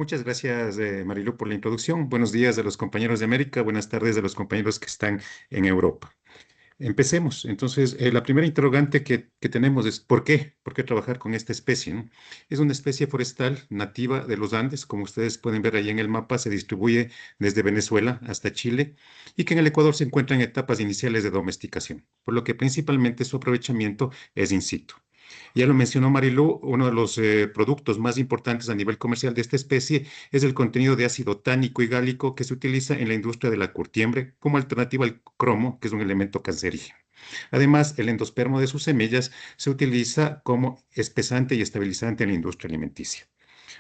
Muchas gracias, Marilu, por la introducción. Buenos días a los compañeros de América, buenas tardes a los compañeros que están en Europa. Empecemos. Entonces, la primera interrogante que tenemos es ¿por qué? ¿Por qué trabajar con esta especie, no? Es una especie forestal nativa de los Andes, como ustedes pueden ver ahí en el mapa, se distribuye desde Venezuela hasta Chile y que en el Ecuador se encuentra en etapas iniciales de domesticación, por lo que principalmente su aprovechamiento es in situ. Ya lo mencionó Marilu, uno de los productos más importantes a nivel comercial de esta especie es el contenido de ácido tánico y gálico que se utiliza en la industria de la curtiembre como alternativa al cromo, que es un elemento cancerígeno. Además, el endospermo de sus semillas se utiliza como espesante y estabilizante en la industria alimenticia.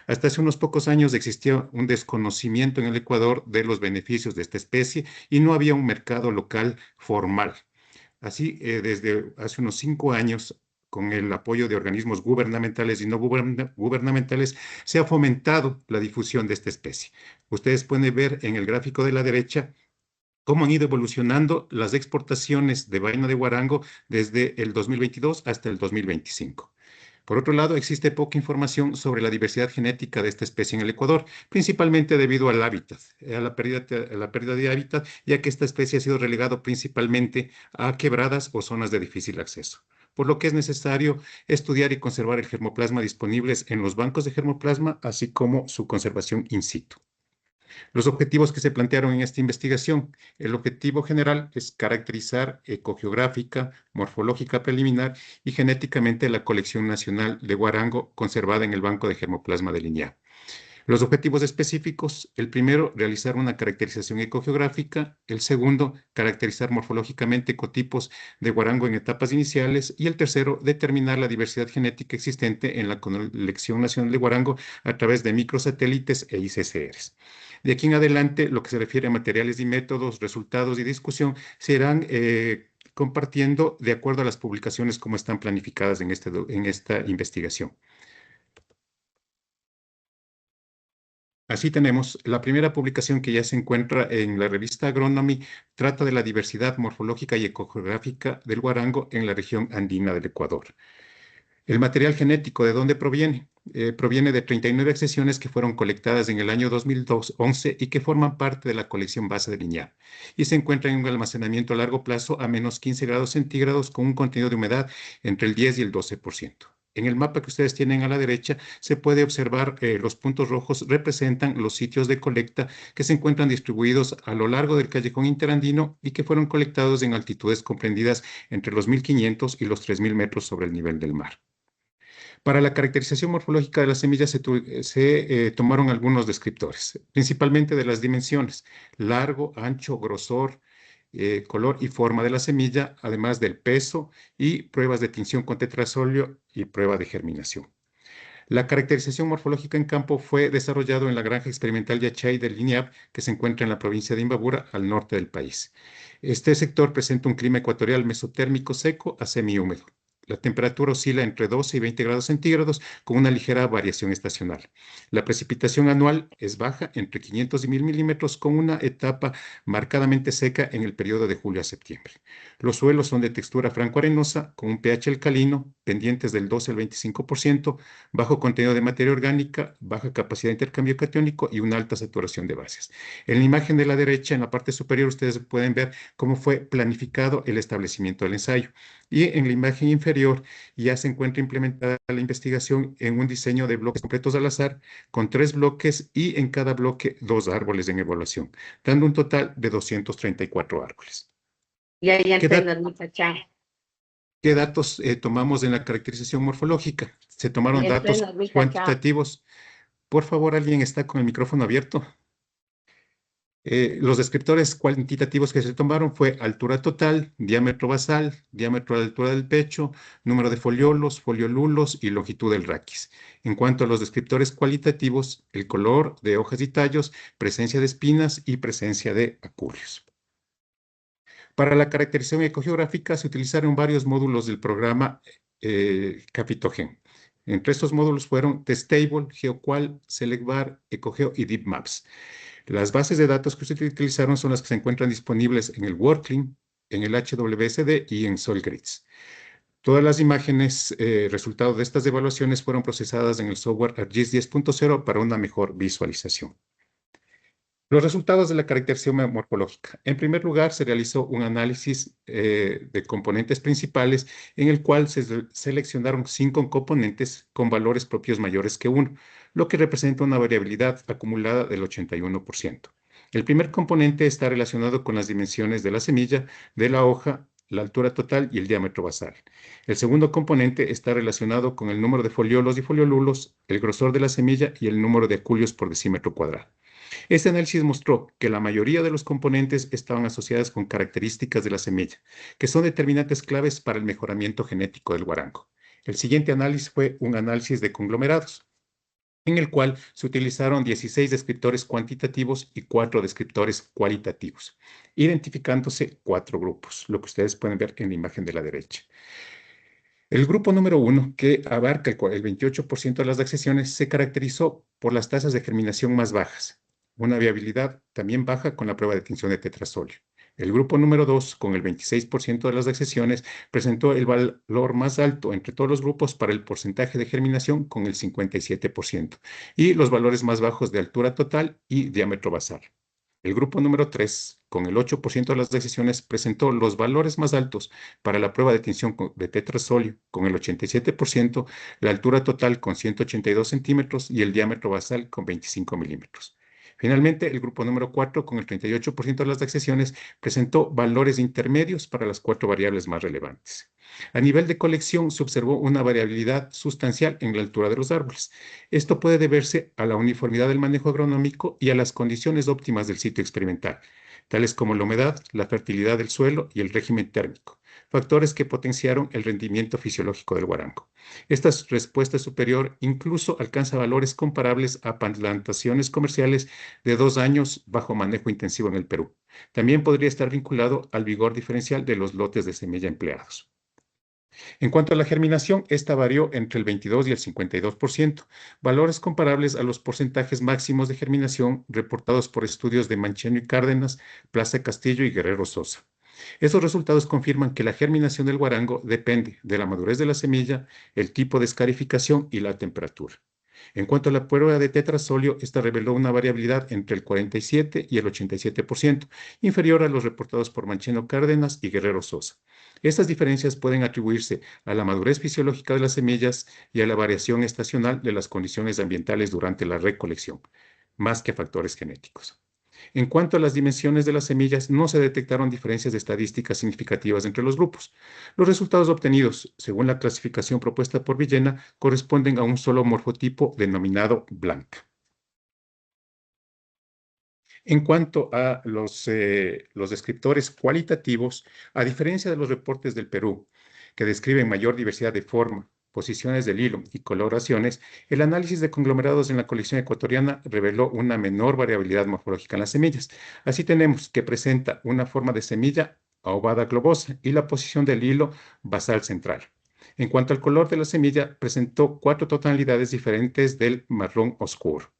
Hasta hace unos pocos años existía un desconocimiento en el Ecuador de los beneficios de esta especie y no había un mercado local formal. Así, desde hace unos 5 años, con el apoyo de organismos gubernamentales y no gubernamentales, se ha fomentado la difusión de esta especie. Ustedes pueden ver en el gráfico de la derecha cómo han ido evolucionando las exportaciones de vaina de guarango desde el 2022 hasta el 2025. Por otro lado, existe poca información sobre la diversidad genética de esta especie en el Ecuador, principalmente debido al hábitat, a la pérdida de hábitat, ya que esta especie ha sido relegada principalmente a quebradas o zonas de difícil acceso, por lo que es necesario estudiar y conservar el germoplasma disponibles en los bancos de germoplasma, así como su conservación in situ. Los objetivos que se plantearon en esta investigación. El objetivo general es caracterizar ecogeográfica, morfológica preliminar y genéticamente la colección nacional de guarango conservada en el Banco de Germoplasma de Liñá. Los objetivos específicos, el primero, realizar una caracterización ecogeográfica, el segundo, caracterizar morfológicamente ecotipos de guarango en etapas iniciales y el tercero, determinar la diversidad genética existente en la colección nacional de guarango a través de microsatélites e ICCRs. De aquí en adelante, lo que se refiere a materiales y métodos, resultados y discusión, se irán compartiendo de acuerdo a las publicaciones como están planificadas en esta investigación. Así tenemos la primera publicación que ya se encuentra en la revista Agronomy, trata de la diversidad morfológica y ecogeográfica del guarango en la región andina del Ecuador. El material genético, ¿de dónde proviene? Proviene de 39 accesiones que fueron colectadas en el año 2011 y que forman parte de la colección base de Liñá y se encuentra en un almacenamiento a largo plazo a menos 15 grados centígrados con un contenido de humedad entre el 10 y el 12%. En el mapa que ustedes tienen a la derecha se puede observar los puntos rojos representan los sitios de colecta que se encuentran distribuidos a lo largo del callejón interandino y que fueron colectados en altitudes comprendidas entre los 1.500 y los 3.000 metros sobre el nivel del mar. Para la caracterización morfológica de las semillas se tomaron algunos descriptores, principalmente de las dimensiones, largo, ancho, grosor, color y forma de la semilla, además del peso y pruebas de tinción con tetrazolio y prueba de germinación. La caracterización morfológica en campo fue desarrollado en la granja experimental Yachay del INIAP, que se encuentra en la provincia de Imbabura, al norte del país. Este sector presenta un clima ecuatorial mesotérmico seco a semihúmedo. La temperatura oscila entre 12 y 20 grados centígrados con una ligera variación estacional. La precipitación anual es baja, entre 500 y 1.000 milímetros, con una etapa marcadamente seca en el periodo de julio a septiembre. Los suelos son de textura franco-arenosa, con un pH alcalino, pendientes del 12 al 25%, bajo contenido de materia orgánica, baja capacidad de intercambio catiónico y una alta saturación de bases. En la imagen de la derecha, en la parte superior, ustedes pueden ver cómo fue planificado el establecimiento del ensayo. Y en la imagen inferior ya se encuentra implementada la investigación en un diseño de bloques completos al azar, con 3 bloques y en cada bloque 2 árboles en evaluación, dando un total de 234 árboles. Ya ¿Qué, dat- entiendo, muchacha. qué datos tomamos en la caracterización morfológica? Se tomaron Ya datos entiendo, muchacha. cuantitativos. Por favor, ¿alguien está con el micrófono abierto? Los descriptores cuantitativos que se tomaron fue altura total, diámetro basal, diámetro de altura del pecho, número de foliolos, foliolulos y longitud del raquis. En cuanto a los descriptores cualitativos, el color de hojas y tallos, presencia de espinas y presencia de aculeos. Para la caracterización ecogeográfica se utilizaron varios módulos del programa Capitogen. Entre estos módulos fueron Testable, GeoQual, SelectVar, EcoGeo y DeepMaps. Las bases de datos que se utilizaron son las que se encuentran disponibles en el WorldClim, en el HWSD y en SolGrids. Todas las imágenes, resultado de estas evaluaciones, fueron procesadas en el software ArcGIS 10.0 para una mejor visualización. Los resultados de la caracterización morfológica. En primer lugar, se realizó un análisis de componentes principales en el cual se seleccionaron 5 componentes con valores propios mayores que 1, lo que representa una variabilidad acumulada del 81%. El primer componente está relacionado con las dimensiones de la semilla, de la hoja, la altura total y el diámetro basal. El segundo componente está relacionado con el número de foliolos y foliolulos, el grosor de la semilla y el número de aculios por decímetro cuadrado. Este análisis mostró que la mayoría de los componentes estaban asociados con características de la semilla, que son determinantes claves para el mejoramiento genético del guarango. El siguiente análisis fue un análisis de conglomerados, en el cual se utilizaron 16 descriptores cuantitativos y 4 descriptores cualitativos, identificándose 4 grupos, lo que ustedes pueden ver en la imagen de la derecha. El grupo número 1, que abarca el 28% de las accesiones, se caracterizó por las tasas de germinación más bajas, una viabilidad también baja con la prueba de tinción de tetrasolio. El grupo número 2, con el 26% de las accesiones, presentó el valor más alto entre todos los grupos para el porcentaje de germinación con el 57% y los valores más bajos de altura total y diámetro basal. El grupo número 3, con el 8% de las decisiones, presentó los valores más altos para la prueba de tinción de tetrasolio, con el 87%, la altura total con 182 centímetros y el diámetro basal con 25 milímetros. Finalmente, el grupo número 4, con el 38% de las decisiones, presentó valores intermedios para las 4 variables más relevantes. A nivel de colección, se observó una variabilidad sustancial en la altura de los árboles. Esto puede deberse a la uniformidad del manejo agronómico y a las condiciones óptimas del sitio experimental, tales como la humedad, la fertilidad del suelo y el régimen térmico, factores que potenciaron el rendimiento fisiológico del guarango. Esta respuesta superior incluso alcanza valores comparables a plantaciones comerciales de 2 años bajo manejo intensivo en el Perú. También podría estar vinculado al vigor diferencial de los lotes de semilla empleados. En cuanto a la germinación, esta varió entre el 22 y el 52%, valores comparables a los porcentajes máximos de germinación reportados por estudios de Mancheno y Cárdenas, Plaza Castillo y Guerrero Sosa. Esos resultados confirman que la germinación del guarango depende de la madurez de la semilla, el tipo de escarificación y la temperatura. En cuanto a la prueba de tetrasolio, esta reveló una variabilidad entre el 47 y el 87%, inferior a los reportados por Mancheno Cárdenas y Guerrero Sosa. Estas diferencias pueden atribuirse a la madurez fisiológica de las semillas y a la variación estacional de las condiciones ambientales durante la recolección, más que a factores genéticos. En cuanto a las dimensiones de las semillas, no se detectaron diferencias estadísticas significativas entre los grupos. Los resultados obtenidos, según la clasificación propuesta por Villena, corresponden a un solo morfotipo denominado blanca. En cuanto a los descriptores cualitativos, a diferencia de los reportes del Perú, que describen mayor diversidad de forma, posiciones del hilo y coloraciones, el análisis de conglomerados en la colección ecuatoriana reveló una menor variabilidad morfológica en las semillas. Así tenemos que presenta una forma de semilla ovada globosa y la posición del hilo basal central. En cuanto al color de la semilla, presentó 4 tonalidades diferentes del marrón oscuro.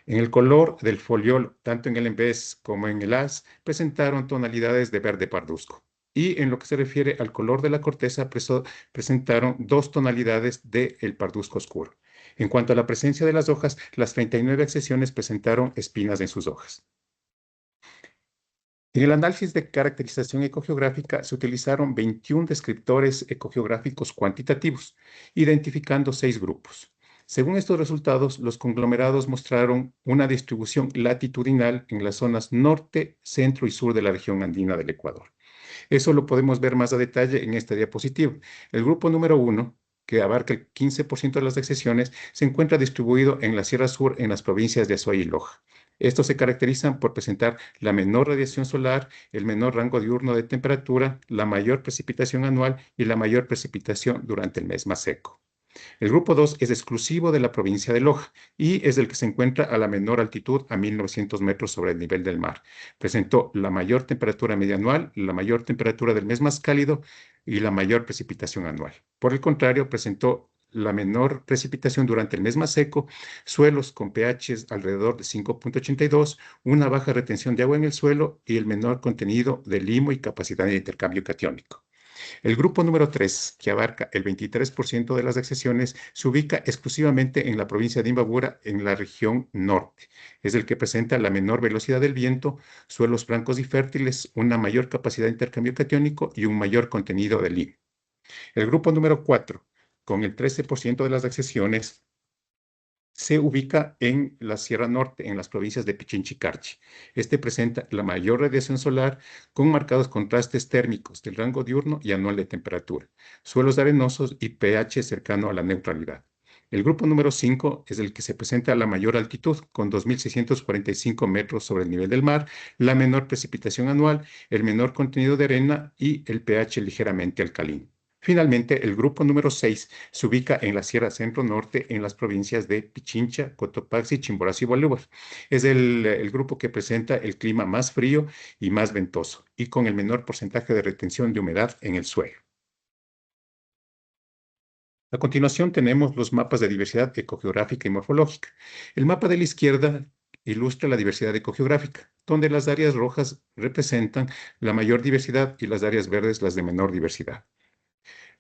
En el color del foliol, tanto en el embés como en el haz, presentaron tonalidades de verde parduzco. Y en lo que se refiere al color de la corteza, presentaron 2 tonalidades del parduzco oscuro. En cuanto a la presencia de las hojas, las 39 accesiones presentaron espinas en sus hojas. En el análisis de caracterización ecogeográfica se utilizaron 21 descriptores ecogeográficos cuantitativos, identificando 6 grupos. Según estos resultados, los conglomerados mostraron una distribución latitudinal en las zonas norte, centro y sur de la región andina del Ecuador. Eso lo podemos ver más a detalle en esta diapositiva. El grupo número 1, que abarca el 15% de las accesiones, se encuentra distribuido en la Sierra Sur en las provincias de Azuay y Loja. Estos se caracterizan por presentar la menor radiación solar, el menor rango diurno de temperatura, la mayor precipitación anual y la mayor precipitación durante el mes más seco. El grupo 2 es exclusivo de la provincia de Loja y es el que se encuentra a la menor altitud, a 1900 metros sobre el nivel del mar. Presentó la mayor temperatura media anual, la mayor temperatura del mes más cálido y la mayor precipitación anual. Por el contrario, presentó la menor precipitación durante el mes más seco, suelos con pHs alrededor de 5.82, una baja retención de agua en el suelo y el menor contenido de limo y capacidad de intercambio catiónico. El grupo número 3, que abarca el 23% de las accesiones, se ubica exclusivamente en la provincia de Imbabura, en la región norte. Es el que presenta la menor velocidad del viento, suelos blancos y fértiles, una mayor capacidad de intercambio catiónico y un mayor contenido de limo. El grupo número 4, con el 13% de las accesiones, se ubica en la Sierra Norte, en las provincias de Pichincha y Carchi. Este presenta la mayor radiación solar con marcados contrastes térmicos del rango diurno y anual de temperatura, suelos arenosos y pH cercano a la neutralidad. El grupo número 5 es el que se presenta a la mayor altitud, con 2.645 metros sobre el nivel del mar, la menor precipitación anual, el menor contenido de arena y el pH ligeramente alcalino. Finalmente, el grupo número 6 se ubica en la Sierra Centro-Norte, en las provincias de Pichincha, Cotopaxi, Chimborazo y Bolívar. Es el grupo que presenta el clima más frío y más ventoso, y con el menor porcentaje de retención de humedad en el suelo. A continuación tenemos los mapas de diversidad ecogeográfica y morfológica. El mapa de la izquierda ilustra la diversidad ecogeográfica, donde las áreas rojas representan la mayor diversidad y las áreas verdes las de menor diversidad.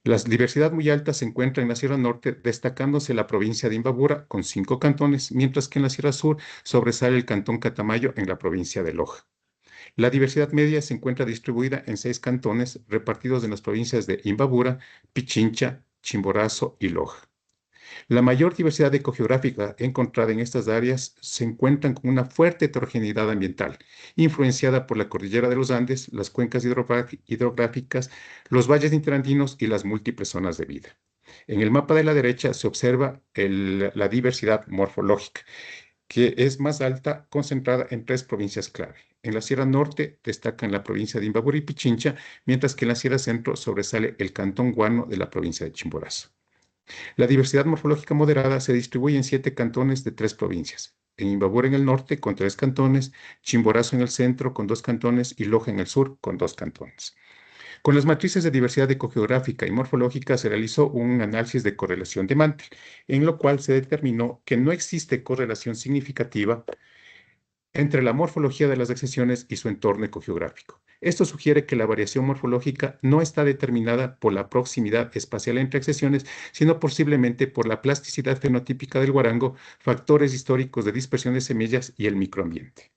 La diversidad muy alta se encuentra en la Sierra Norte, destacándose la provincia de Imbabura con 5 cantones, mientras que en la Sierra Sur sobresale el cantón Catamayo en la provincia de Loja. La diversidad media se encuentra distribuida en 6 cantones repartidos en las provincias de Imbabura, Pichincha, Chimborazo y Loja. La mayor diversidad ecogeográfica encontrada en estas áreas se encuentran con una fuerte heterogeneidad ambiental, influenciada por la cordillera de los Andes, las cuencas hidrográficas, los valles interandinos y las múltiples zonas de vida. En el mapa de la derecha se observa la diversidad morfológica, que es más alta, concentrada en 3 provincias clave. En la Sierra Norte destacan la provincia de Imbabura y Pichincha, mientras que en la Sierra Centro sobresale el cantón Guano de la provincia de Chimborazo. La diversidad morfológica moderada se distribuye en 7 cantones de 3 provincias. En Imbabura en el norte con 3 cantones, Chimborazo en el centro con 2 cantones y Loja en el sur con 2 cantones. Con las matrices de diversidad ecogeográfica y morfológica se realizó un análisis de correlación de Mantel, en lo cual se determinó que no existe correlación significativa entre la morfología de las accesiones y su entorno ecogeográfico. Esto sugiere que la variación morfológica no está determinada por la proximidad espacial entre accesiones, sino posiblemente por la plasticidad fenotípica del guarango, factores históricos de dispersión de semillas y el microambiente.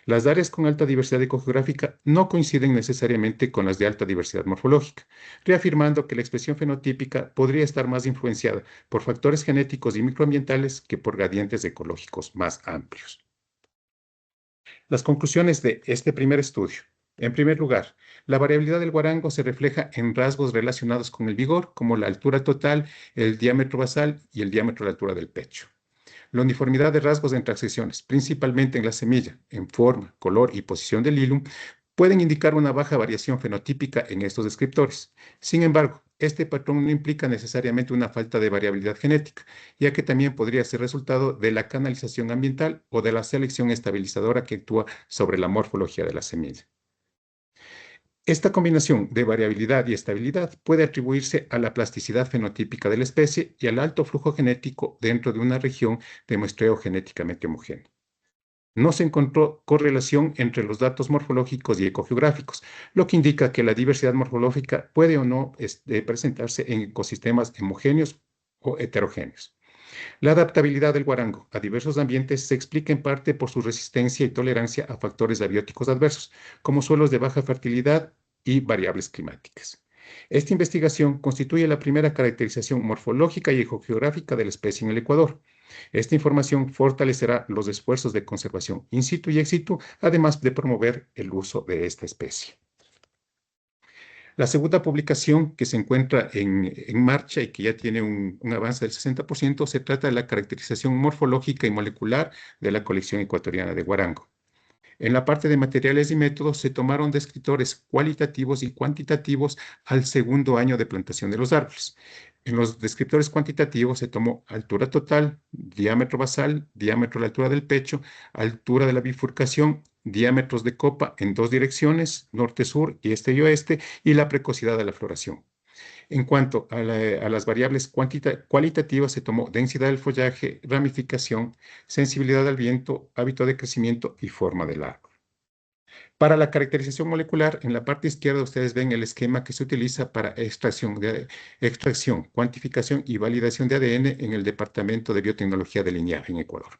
Las áreas con alta diversidad ecogeográfica no coinciden necesariamente con las de alta diversidad morfológica, reafirmando que la expresión fenotípica podría estar más influenciada por factores genéticos y microambientales que por gradientes ecológicos más amplios. Las conclusiones de este primer estudio. En primer lugar, la variabilidad del guarango se refleja en rasgos relacionados con el vigor, como la altura total, el diámetro basal y el diámetro de la altura del pecho. La uniformidad de rasgos entre accessiones, principalmente en la semilla, en forma, color y posición del hilum, pueden indicar una baja variación fenotípica en estos descriptores. Sin embargo, este patrón no implica necesariamente una falta de variabilidad genética, ya que también podría ser resultado de la canalización ambiental o de la selección estabilizadora que actúa sobre la morfología de la semilla. Esta combinación de variabilidad y estabilidad puede atribuirse a la plasticidad fenotípica de la especie y al alto flujo genético dentro de una región de muestreo genéticamente homogéneo. No se encontró correlación entre los datos morfológicos y ecogeográficos, lo que indica que la diversidad morfológica puede o no presentarse en ecosistemas homogéneos o heterogéneos. La adaptabilidad del guarango a diversos ambientes se explica en parte por su resistencia y tolerancia a factores abióticos adversos, como suelos de baja fertilidad y variables climáticas. Esta investigación constituye la primera caracterización morfológica y ecogeográfica de la especie en el Ecuador. Esta información fortalecerá los esfuerzos de conservación in situ y ex situ, además de promover el uso de esta especie. La segunda publicación que se encuentra en marcha y que ya tiene un avance del 60%, se trata de la caracterización morfológica y molecular de la colección ecuatoriana de guarango. En la parte de materiales y métodos se tomaron descriptores cualitativos y cuantitativos al segundo año de plantación de los árboles. En los descriptores cuantitativos se tomó altura total, diámetro basal, diámetro de la altura del pecho, altura de la bifurcación, diámetros de copa en 2 direcciones, norte-sur y este y oeste, y la precocidad de la floración. En cuanto a las variables cualitativas, se tomó densidad del follaje, ramificación, sensibilidad al viento, hábito de crecimiento y forma del árbol. Para la caracterización molecular, en la parte izquierda ustedes ven el esquema que se utiliza para extracción, cuantificación y validación de ADN en el Departamento de Biotecnología del INIAF en Ecuador.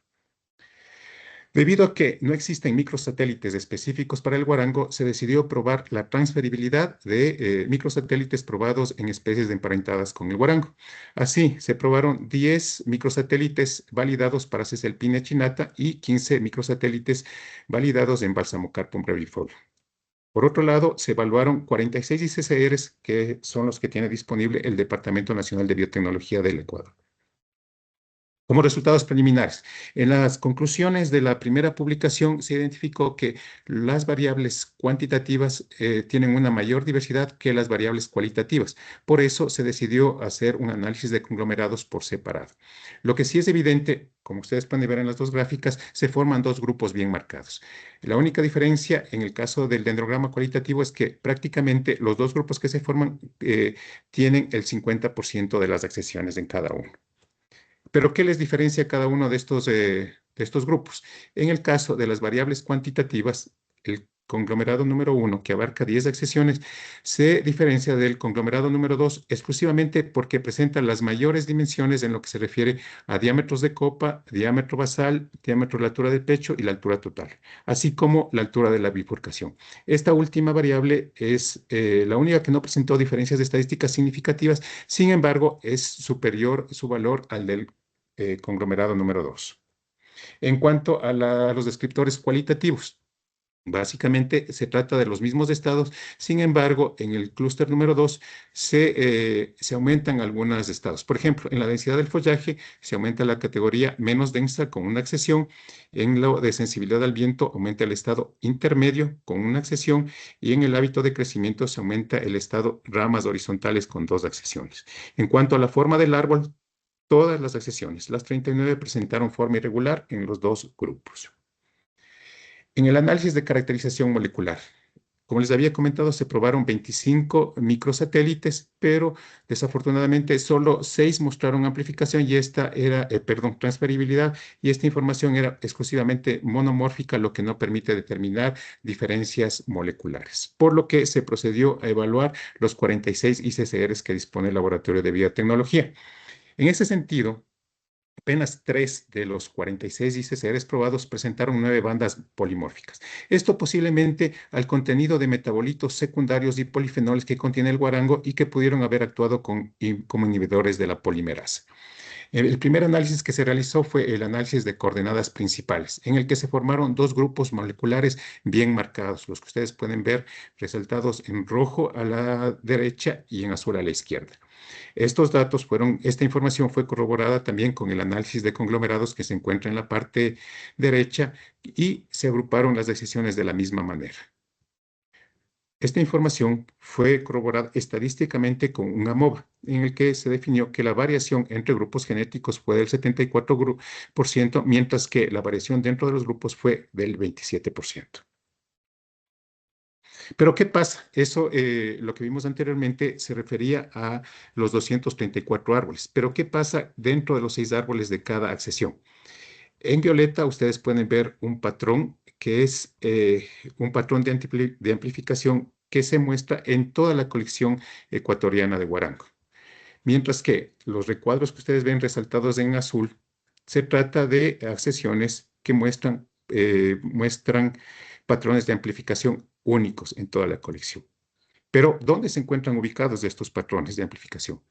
Debido a que no existen microsatélites específicos para el guarango, se decidió probar la transferibilidad de microsatélites probados en especies emparentadas con el guarango. Así, se probaron 10 microsatélites validados para Ceselpina chinata y 15 microsatélites validados en Balsamocarpum brevifolio. Por otro lado, se evaluaron 46 ICCRs, que son los que tiene disponible el Departamento Nacional de Biotecnología del Ecuador. Como resultados preliminares, en las conclusiones de la primera publicación se identificó que las variables cuantitativas tienen una mayor diversidad que las variables cualitativas. Por eso se decidió hacer un análisis de conglomerados por separado. Lo que sí es evidente, como ustedes pueden ver en las dos gráficas, se forman dos grupos bien marcados. La única diferencia en el caso del dendrograma cualitativo es que prácticamente los dos grupos que se forman tienen el 50% de las accesiones en cada uno. Pero, ¿qué les diferencia a cada uno de estos grupos? En el caso de las variables cuantitativas, el conglomerado número 1, que abarca 10 accesiones, se diferencia del conglomerado número 2 exclusivamente porque presenta las mayores dimensiones en lo que se refiere a diámetros de copa, diámetro basal, diámetro de la altura del pecho y la altura total, así como la altura de la bifurcación. Esta última variable es la única que no presentó diferencias estadísticas significativas, sin embargo, es superior su valor al del conglomerado número 2. En cuanto a los descriptores cualitativos, básicamente se trata de los mismos estados, sin embargo, en el clúster número 2 se aumentan algunos estados. Por ejemplo, en la densidad del follaje se aumenta la categoría menos densa con una accesión, en lo de sensibilidad al viento aumenta el estado intermedio con una accesión y en el hábito de crecimiento se aumenta el estado ramas horizontales con dos accesiones. En cuanto a la forma del árbol, todas las accesiones, las 39 presentaron forma irregular en los dos grupos. En el análisis de caracterización molecular, como les había comentado, se probaron 25 microsatélites, pero desafortunadamente solo 6 mostraron amplificación y transferibilidad, y esta información era exclusivamente monomórfica, lo que no permite determinar diferencias moleculares, por lo que se procedió a evaluar los 46 ICCRs que dispone el Laboratorio de Biotecnología. En ese sentido, apenas 3 de los 46 ICCRs probados presentaron 9 bandas polimórficas. Esto posiblemente al contenido de metabolitos secundarios y polifenoles que contiene el guarango y que pudieron haber actuado como inhibidores de la polimerasa. El primer análisis que se realizó fue el análisis de coordenadas principales, en el que se formaron dos grupos moleculares bien marcados, los que ustedes pueden ver resaltados en rojo a la derecha y en azul a la izquierda. Esta información fue corroborada también con el análisis de conglomerados que se encuentra en la parte derecha y se agruparon las decisiones de la misma manera. Esta información fue corroborada estadísticamente con un AMOVA, en el que se definió que la variación entre grupos genéticos fue del 74%, mientras que la variación dentro de los grupos fue del 27%. Pero ¿qué pasa? Eso, lo que vimos anteriormente, se refería a los 234 árboles. Pero ¿qué pasa dentro de los 6 árboles de cada accesión? En violeta ustedes pueden ver un patrón que es un patrón de amplificación que se muestra en toda la colección ecuatoriana de guarango. Mientras que los recuadros que ustedes ven resaltados en azul, se trata de accesiones que muestran patrones de amplificación únicos en toda la colección. Pero, ¿dónde se encuentran ubicados estos patrones de amplificación?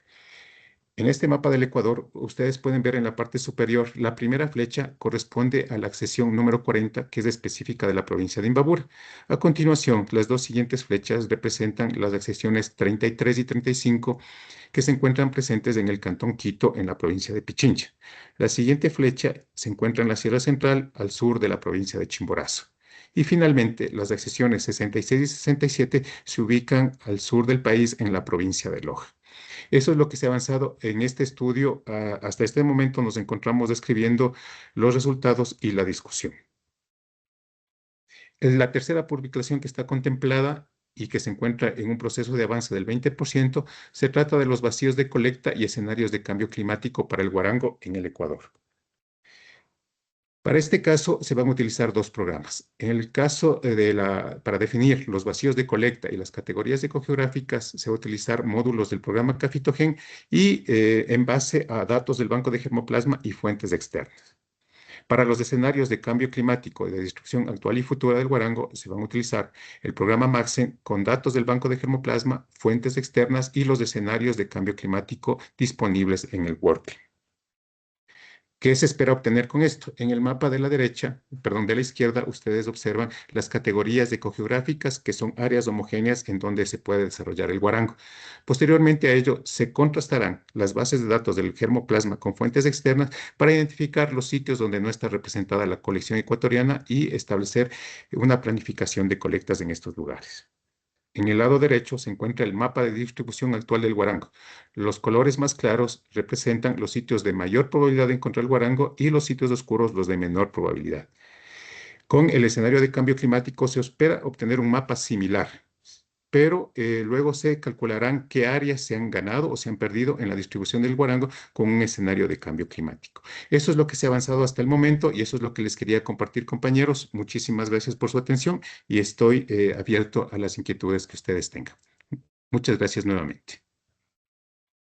En este mapa del Ecuador, ustedes pueden ver en la parte superior, la primera flecha corresponde a la accesión número 40, que es específica de la provincia de Imbabura. A continuación, las dos siguientes flechas representan las accesiones 33 y 35, que se encuentran presentes en el cantón Quito, en la provincia de Pichincha. La siguiente flecha se encuentra en la Sierra Central, al sur de la provincia de Chimborazo. Y finalmente, las accesiones 66 y 67 se ubican al sur del país, en la provincia de Loja. Eso es lo que se ha avanzado en este estudio. Hasta este momento nos encontramos describiendo los resultados y la discusión. La tercera publicación que está contemplada y que se encuentra en un proceso de avance del 20%, se trata de los vacíos de colecta y escenarios de cambio climático para el guarango en el Ecuador. Para este caso se van a utilizar dos programas. En el caso para definir los vacíos de colecta y las categorías ecogeográficas, se va a utilizar módulos del programa Cafitogen y en base a datos del banco de germoplasma y fuentes externas. Para los escenarios de cambio climático y de distribución actual y futura del guarango, se van a utilizar el programa MAXEN con datos del banco de germoplasma, fuentes externas y los escenarios de cambio climático disponibles en el Working. ¿Qué se espera obtener con esto? En el mapa de la derecha, perdón, de la izquierda, ustedes observan las categorías ecogeográficas, que son áreas homogéneas en donde se puede desarrollar el guarango. Posteriormente a ello, se contrastarán las bases de datos del germoplasma con fuentes externas para identificar los sitios donde no está representada la colección ecuatoriana y establecer una planificación de colectas en estos lugares. En el lado derecho se encuentra el mapa de distribución actual del guarango. Los colores más claros representan los sitios de mayor probabilidad de encontrar el guarango y los sitios oscuros los de menor probabilidad. Con el escenario de cambio climático se espera obtener un mapa similar, pero luego se calcularán qué áreas se han ganado o se han perdido en la distribución del guarango con un escenario de cambio climático. Eso es lo que se ha avanzado hasta el momento y eso es lo que les quería compartir, compañeros. Muchísimas gracias por su atención y estoy abierto a las inquietudes que ustedes tengan. Muchas gracias nuevamente.